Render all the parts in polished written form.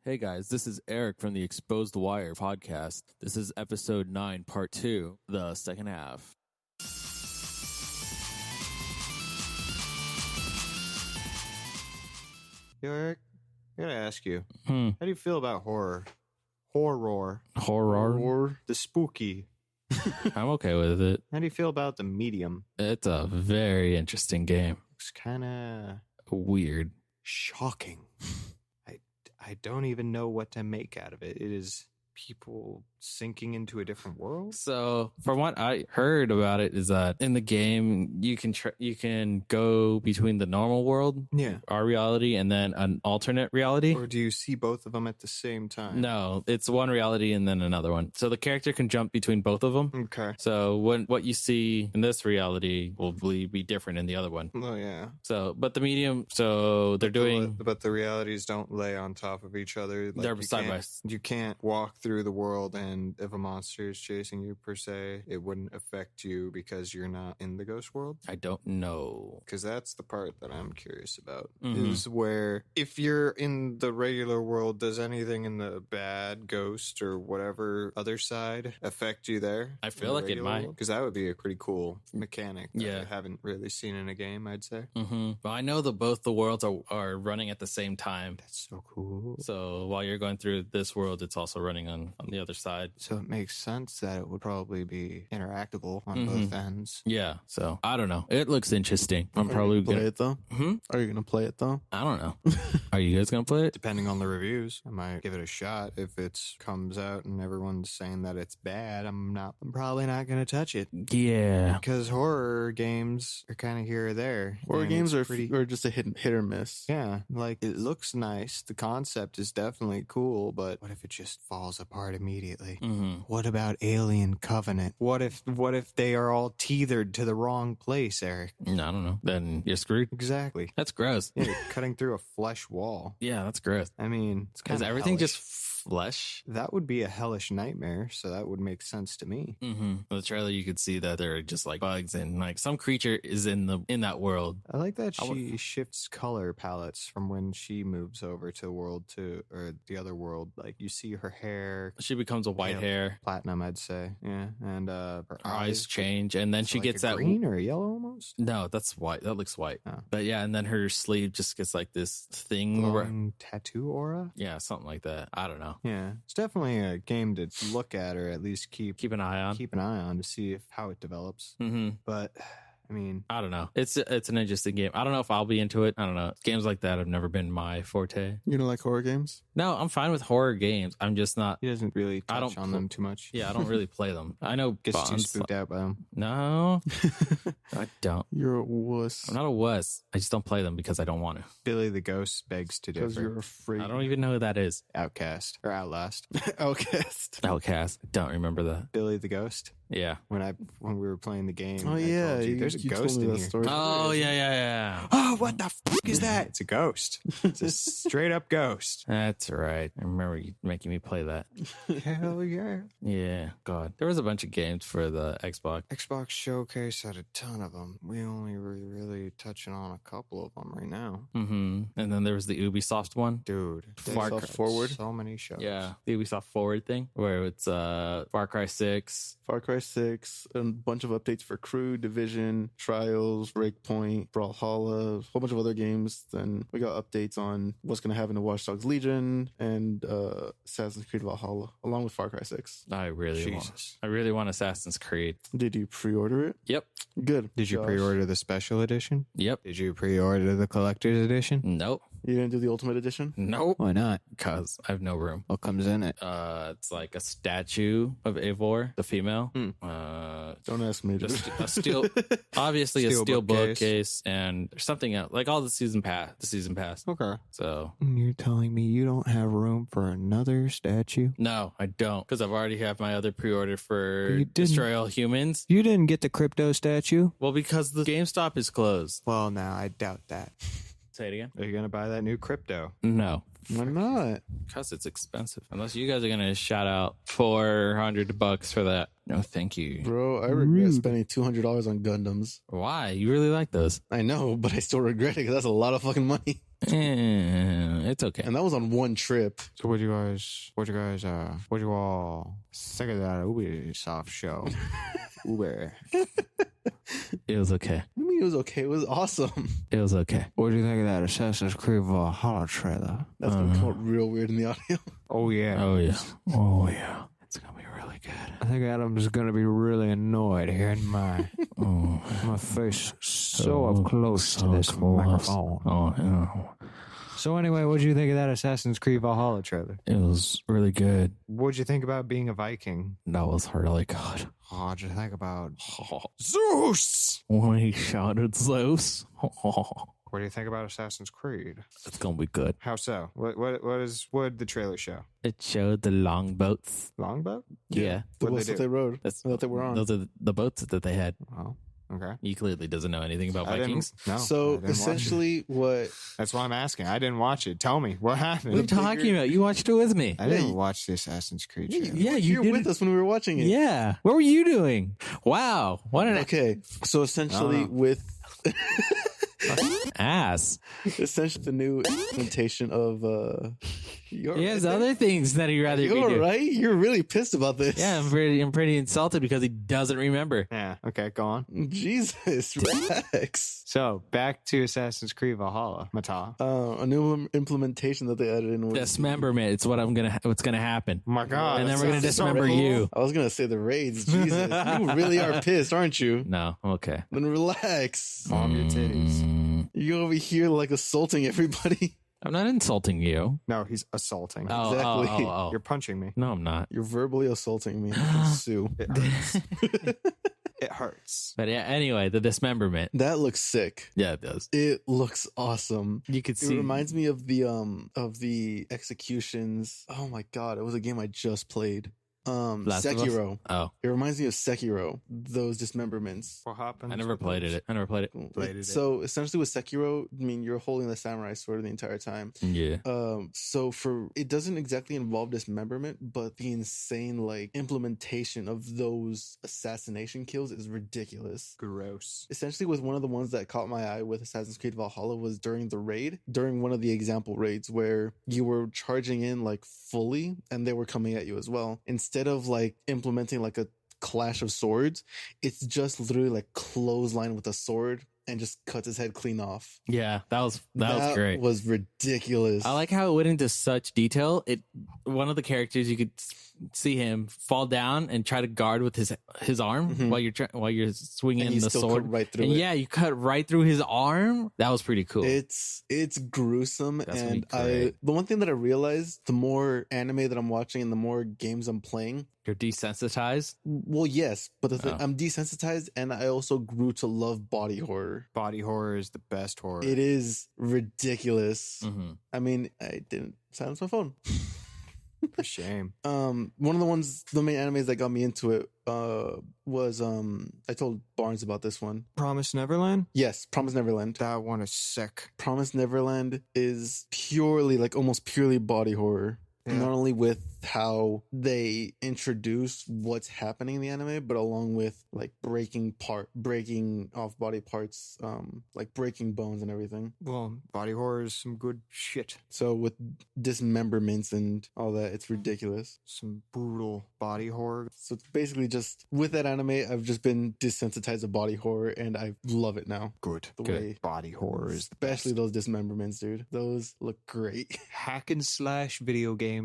Hey guys, this is Eric from the Exposed Wire podcast. This is episode 9, part 2, the second half. Yo, Eric, I gotta ask you, Hmm. how do you feel about horror? Horror. Horror? The spooky. I'm okay with it. How do you feel about the medium? It's a very interesting game. It's kind of Weird. shocking. I don't even know what to make out of it. It is people sinking into a different world. So, from what I heard about it, is that in the game you can go between the normal world, Yeah. our reality, and then an alternate reality. Or do you see both of them at the same time? No, it's one reality and then another one. So the character can jump between both of them. Okay. So what you see in this reality will be different in the other one. Oh, yeah. So, but the medium, so they're doing, But the realities don't lay on top of each other. Like they're you side by can't- side. You can't walk through the world, and if a monster is chasing you per se, it wouldn't affect you because you're not in the ghost world. I don't know. Because that's the part that I'm curious about. Mhm. Is where if you're in the regular world, does anything in the bad ghost or whatever other side affect you there? I feel like it might. Because that would be a pretty cool mechanic that Yeah. I haven't really seen in a game, I'd say. But I know that both the worlds are running at the same time. That's so cool. So while you're going through this world, it's also running on the other side. So it makes sense that it would probably be interactable on both ends. Yeah. So I don't know. It looks interesting. I'm Are you probably gonna play gonna. it though. Hmm? Are you gonna play it though? I don't know. Are you guys gonna play it? Depending on the reviews, I might give it a shot. If it comes out and everyone's saying that it's bad, I'm probably not going to touch it. Yeah. Because horror games are kind of here or there. Horror and games it's are just a hit or miss. Yeah, like it looks nice. The concept is definitely cool, but what if it just falls apart immediately? What about Alien Covenant? What if they are all tethered to the wrong place, Eric? I don't know. Then you're screwed. Exactly. That's gross. Yeah, you're cutting through a flesh wall. Yeah, that's gross. I mean, it's kind Is of everything hellish. just flesh? That would be a hellish nightmare, so that would make sense to me. In the trailer, you could see that there are just like bugs and like some creature is in that world. I like that she shifts color palettes from when she moves over to world 2 or the other world. Like you see her hair She becomes a white Yeah. hair. platinum, I'd say. Yeah, and her Her eyes change, and then it's she like gets a that green or a yellow almost. No, that's white. That looks white. Oh. But yeah, and then her sleeve just gets like this thing. Glowing tattoo aura. Yeah, something like that. I don't know. Yeah, it's definitely a game to look at or at least keep Keep an eye on. an eye on to see how it develops. But I mean, I don't know. It's an interesting game. I don't know if I'll be into it. I don't know. Games like that have never been my forte. You don't like horror games? No, I'm fine with horror games. I'm just not. he doesn't really I touch don't on them too much. Yeah, I don't really play them. I know Gets too Bond's- spooked out by them. No, I don't. You're a wuss. I'm not a wuss. I just don't play them because I don't want to. Billy the Ghost begs to Because differ. you're afraid. I don't even know who that is. Outcast or Outlast. Outcast. Outcast. Don't remember that. Billy the Ghost. Yeah. When we were playing the game. Oh I yeah, told you, there's a you told ghost me in that here. story. Oh yeah. Oh, what the fuck is that? It's a ghost. It's a straight up ghost. That's right. I remember you making me play that. Hell yeah. Yeah. God. There was a bunch of games for the Xbox. Xbox Showcase had a ton of them. We only were really touching on a couple of them right now. And then there was the Ubisoft one. Dude. Far they Cry had Forward? So many shows. Yeah. The Ubisoft Forward thing where it's Far Cry 6. Far Cry 6, a bunch of updates for Crew, Division, Trials, Breakpoint, Brawlhalla, a whole bunch of other games. Then we got updates on what's going to happen to Watch Dogs Legion and Assassin's Creed Valhalla, along with Far Cry 6. I really want Assassin's Creed. Did you pre-order it? Yep. Good. Did you Josh. pre-order the special edition? Yep. Did you pre-order the collector's edition? Nope. You didn't do the Ultimate Edition? Nope. Why not? Because I have no room. What comes in it? It's like a statue of Eivor, the female. Don't ask me. Just a steel, obviously a Steel steel bookcase. bookcase and something else, like all the season pass. Okay. So You're telling me you don't have room for another statue? no, I don't, because I've already have my other pre-order for You didn't- Destroy All Humans. You didn't get the crypto statue? Well, because the GameStop is closed. Well, now I doubt that. Say it again. Are you going to buy that new crypto? No, Why not? because it's expensive. Unless you guys are gonna shout out $400 for that. No, thank you. Bro, I regret spending $200 on Gundams. Why? You really like those? I know, but I still regret it because that's a lot of fucking money. It's okay. And that was on one trip. So what you all think of that Ubisoft show? Uber. It was okay. I mean, it was okay. It was awesome. It was okay. What do you think of that Assassin's Creed Valhalla trailer? That's going to come out real weird in the audio. Oh yeah. Oh yeah. Oh yeah. It's gonna be really good. I think Adam's gonna be really annoyed hearing my my face so up close to this microphone. Oh yeah. So anyway, what did you think of that Assassin's Creed Valhalla trailer? It was really good. What did you think about being a Viking? That was really good. What did you think about Zeus? When he shouted Zeus. What do you think about Assassin's Creed? It's gonna be good. How so? What did the trailer show? It showed the longboats. Longboat? Yeah. The What'd boats they that do? they rode. That's that they were on. Those are the boats that they had. Oh, okay. He clearly doesn't know anything about I didn't- Vikings. No. I So didn't watch it. essentially, what That's why I'm asking. I didn't watch it. Tell me what happened. What are you talking about? You watched it with me. I didn't watch the Assassin's Creed trailer. Yeah, you you were did. with us when we were watching it. Yeah. What were you doing? Wow. What an Okay, so essentially, Oh. with ass. essentially the new implementation of He has other things that he'd rather be You're doing. right. You're really pissed about this. Yeah, I'm pretty insulted because he doesn't remember. Yeah. Okay. Go on. Jesus, relax. So back to Assassin's Creed Valhalla. Mata. A new implementation that they added in. Was, Dismemberment. It's what's gonna happen. Oh my God. And then that we're gonna sounds so dismember cool. you. I was gonna say the raids. Jesus, you really are pissed, aren't you? No. Okay. Then relax. Calm your titties. You're over here like assaulting everybody. I'm not insulting you. No, he's assaulting. Oh, Exactly. You're punching me. No, I'm not. You're verbally assaulting me. I can sue. It hurts. It hurts. But yeah, anyway, the dismemberment. That looks sick. Yeah, it does. It looks awesome. You could It see. reminds me of the executions. Oh my god, it was a game I just played. Last of Us? Sekiro. Oh, It reminds me of Sekiro. Those dismemberments. What happened? I never played it. Played it. So essentially with Sekiro, I mean you're holding the samurai sword the entire time. Yeah. So for it doesn't exactly involve dismemberment, but the insane like implementation of those assassination kills is ridiculous. Gross. Essentially, with one of the ones that caught my eye with Assassin's Creed Valhalla was during one of the example raids where you were charging in like fully and they were coming at you as well. Instead of like implementing like a clash of swords, it's just literally like clothesline with a sword and just cuts his head clean off. Yeah, that was great. Was ridiculous. I like how it went into such detail. One of the characters, you could see him fall down and try to guard with his arm Mhm. while you're swinging and you the still sword. cut right through And it. yeah, you cut right through his arm. That was pretty cool. It's gruesome. That's And gonna be great. the one thing that I realized, the more anime that I'm watching and the more games I'm playing, You're desensitized. well, yes, but the thing, Oh. I'm desensitized and I also grew to love body horror. Body horror is the best horror. It is ridiculous. Mm-hmm. I mean, I didn't silence my phone. For shame. One of the main animes that got me into it was I told Barnes about this one. Promise Neverland? Yes, Promise Neverland. That one is sick. Promise Neverland is purely like almost purely body horror. Yeah. Not only with how they introduce what's happening in the anime, but along with like breaking off body parts, like breaking bones and everything. Well, body horror is some good shit. So with dismemberments and all that, it's ridiculous. Some brutal body horror. So it's basically just with that anime, I've just been desensitized to body horror and I love it now. Good. The Good. way, Body horror is the especially best. those dismemberments, dude. Those look great. Hack and slash video games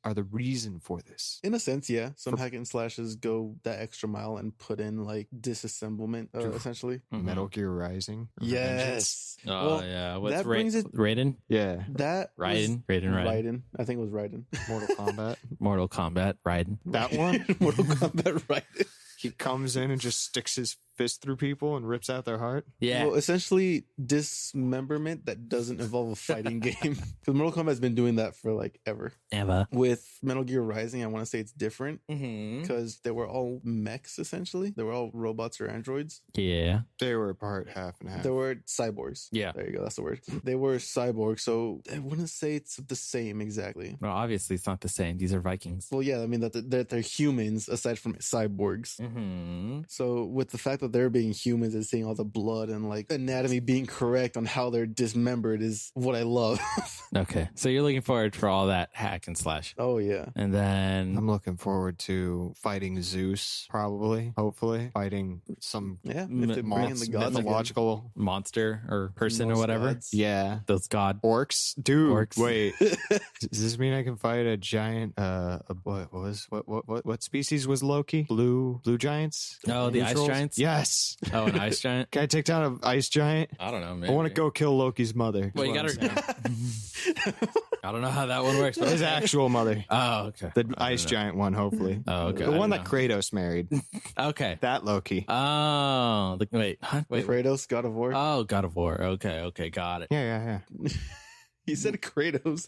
are the reason for this. In a sense, yeah. Some hack and slashes go that extra mile and put in like disassemblement, essentially. Mhm. Metal Gear Rising. Revengeance. Yes. Oh Well, yeah. What's that brings it- Raiden? Yeah. That was- Raiden. Raiden. I think it was Raiden. Mortal Kombat. Mortal Kombat. Raiden. That one? Mortal Kombat Raiden. He comes in and just sticks his fist through people and rips out their heart. Yeah. Well, essentially dismemberment that doesn't involve a fighting game. Because Mortal Kombat's been doing that for like ever. Eva. With Metal Gear Rising, I want to say it's different Mm-hmm. because they were all mechs essentially. They were all robots or androids. Yeah. They were part half and half. They were cyborgs. Yeah. There you go. That's the word. They were cyborgs. So I wouldn't say it's the same exactly. Well, obviously it's not the same. These are Vikings. Well, yeah, I mean that they're humans aside from cyborgs. Mm-hmm. So with the fact that they're being humans and seeing all the blood and like anatomy being correct on how they're dismembered is what I love. Okay. So you're looking forward for all that hack and slash. Oh yeah. And then I'm looking forward to fighting Zeus, probably, hopefully, fighting some Yeah. If they bring in the gods again. mythological. monster or person or Most whatever. gods. Yeah. Those god. Orcs, dude. Orcs. Wait, does this mean I can fight a giant? What species was Loki? Blue giants? Oh, the ice Neutrals? giants? Yes. Oh, an ice giant? Can I take down an ice giant? I don't know, man. I want to go kill Loki's mother. Well, you is what I'm gotta. saying. I don't know how that one works. But His actual mother. Oh, okay. The ice giant one, hopefully. Oh, okay. The I one don't that Kratos married. Okay. That Loki. Oh, wait. Kratos, God of War. Oh, God of War. Okay, got it. Yeah. He said Kratos.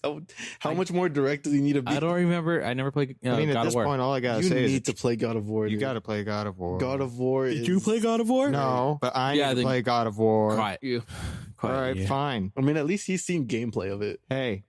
How much more direct does he need to be? I don't remember. I never played I mean, God at of this War. point, all I gotta You say is need to play God of War. you dude. gotta play God of War. God of War. Did you play God of War? No, but I Yeah, need to then- play God of War. Quiet. You. All Quiet. right, you. fine. I mean, at least he's seen gameplay of it. Hey,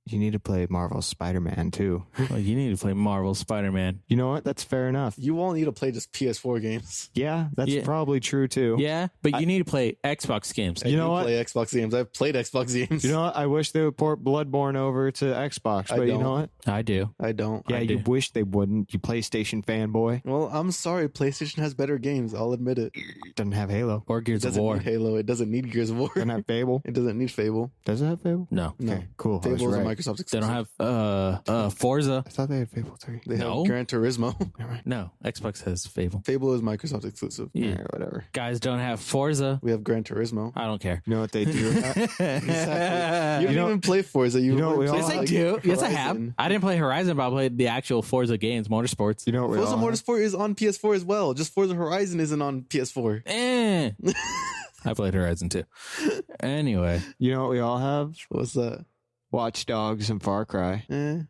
you need to play Marvel's Spider-Man too. Well, you need to play Marvel Spider-Man. You know what? That's fair enough. You all need to play just PS4 games. Yeah, that's Yeah. probably true too. Yeah, but you need to play Xbox games. I You know do what? Play Xbox games. I've played Xbox games. You know what? I wish they would port Bloodborne over to Xbox, I but you don't. know what? I do. I don't. Yeah, I you do. wish they wouldn't. You PlayStation fanboy. Well, I'm sorry. PlayStation has better games. I'll admit it. Doesn't have Halo. Or It Gears of doesn't War. need Halo. It doesn't need Gears of War. Doesn't have Fable. It doesn't need Fable. Does it have Fable? No, No. Okay, cool. I was Fable is a right. Microsoft they exclusive. don't have Forza. I thought they had Fable 3. They No. have Gran Turismo. Never mind. No, Xbox has Fable. Fable is Microsoft exclusive. Yeah. Yeah, whatever. Guys don't have Forza. We have Gran Turismo. I don't care. You know what they do? Exactly. You don't know- even play Forza. you know what we all Yes, I like do. Yes, I have. Horizon. I didn't play Horizon, but I played the actual Forza games, Motorsports. You know what we Forza all have? Motorsport is on PS4 as well. Just Forza Horizon isn't on PS4. Eh. I played Horizon too. Anyway, You know what we all have? What's that? Watch Dogs and Far Cry. Eh.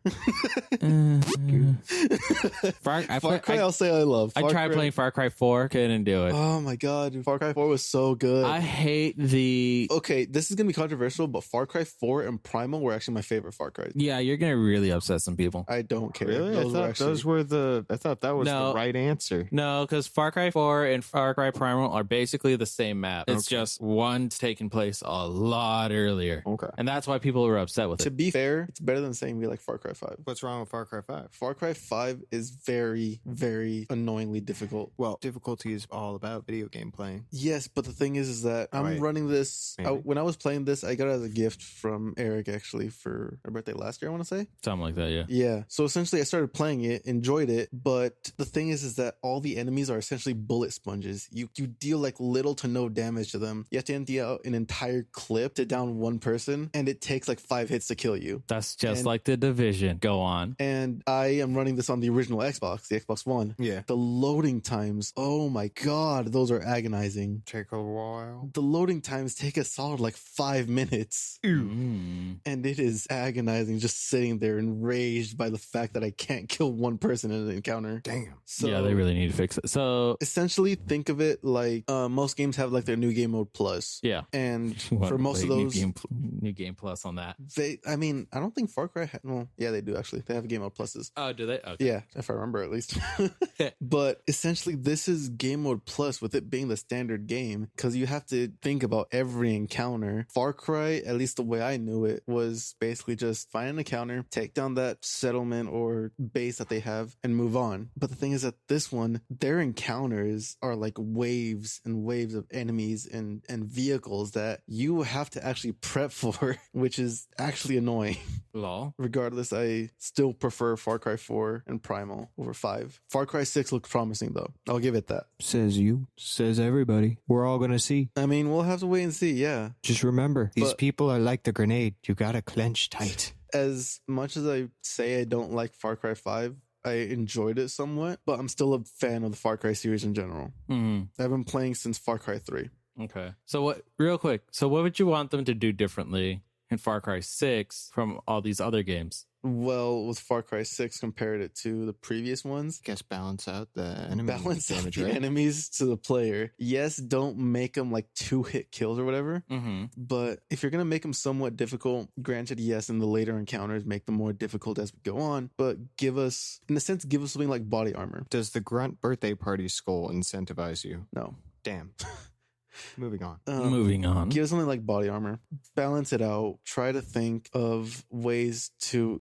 Far Cry, I'll say I love. I Far tried Cry- playing Far Cry 4, couldn't do it. Oh my god, Far Cry 4 was so good. I hate the. Okay, this is gonna be controversial, but Far Cry 4 and Primal were actually my favorite Far Cry. Yeah, you're gonna really upset some people. I don't care. Really? I Those thought were actually, those were the. I thought that was No. the right answer. No, because Far Cry 4 and Far Cry Primal are basically the same map. It's Okay. just one's taking place a lot earlier. Okay. And that's why people were upset with to it. be fair, it's better than saying we like Far Cry 5. What's wrong with Far Cry 5? Far Cry 5 is very, very annoyingly difficult. Well, difficulty is all about video game playing. Yes, but the thing is that I'm Right. running this. Maybe. When I was playing this, I got it as a gift from Eric actually for my birthday last year, I want to say. Something like that, yeah. Yeah. So essentially, I started playing it, enjoyed it, but the thing is that all the enemies are essentially bullet sponges. You deal like little to no damage to them. You have to empty out an entire clip to down one person, and it takes like 5 hits to kill you. That's just And- like the Division. Go on. And I am running this on the original Xbox, the Xbox One. Yeah. The loading times, oh my god, those are agonizing. Take a while. The loading times take a solid like 5 minutes. Mm. And it is agonizing just sitting there enraged by the fact that I can't kill one person in an encounter. Damn. So Yeah, they really need to fix it. So, essentially think of it like most games have like their new game mode plus. yeah. And What, for most of like, those, new game plus on that. I mean, I don't think Far Cry, well, yeah, they do actually. They have game mode pluses. Oh, do they? Okay. Yeah, if I remember at least. But essentially, this is game mode plus with it being the standard game because you have to think about every encounter. Far Cry, at least the way I knew it, was basically just find an encounter, take down that settlement or base that they have, and move on. But the thing is that this one, their encounters are like waves and waves of enemies and vehicles that you have to actually prep for, which is actually annoying. Lol. Regardless, I still prefer Far Cry 4 and Primal over 5. Far Cry 6 looks promising though. I'll give it that. Says you. Says everybody. We're all gonna see. I mean, we'll have to wait and see, yeah. Just remember, these But- people are like the grenade. You gotta clench tight. As much as I say I don't like Far Cry 5, I enjoyed it somewhat, but I'm still a fan of the Far Cry series in general. Mm. I've been playing since Far Cry 3. Okay. So what? Real quick. So what would you want them to do differently in Far Cry 6 from all these other games? Well, with Far Cry 6 compared it to the previous ones, Guess balance out the enemy balance out damage, the right? enemies to the player. Yes, don't make them like 2-hit kills or whatever. Mm-hmm. But if you're going to make them somewhat difficult, granted, yes, in the later encounters, make them more difficult as we go on. But give us something like body armor. Does the grunt birthday party skull incentivize you? No. Damn. Moving on. Moving on. Give us something like body armor. Balance it out. Try to think of ways to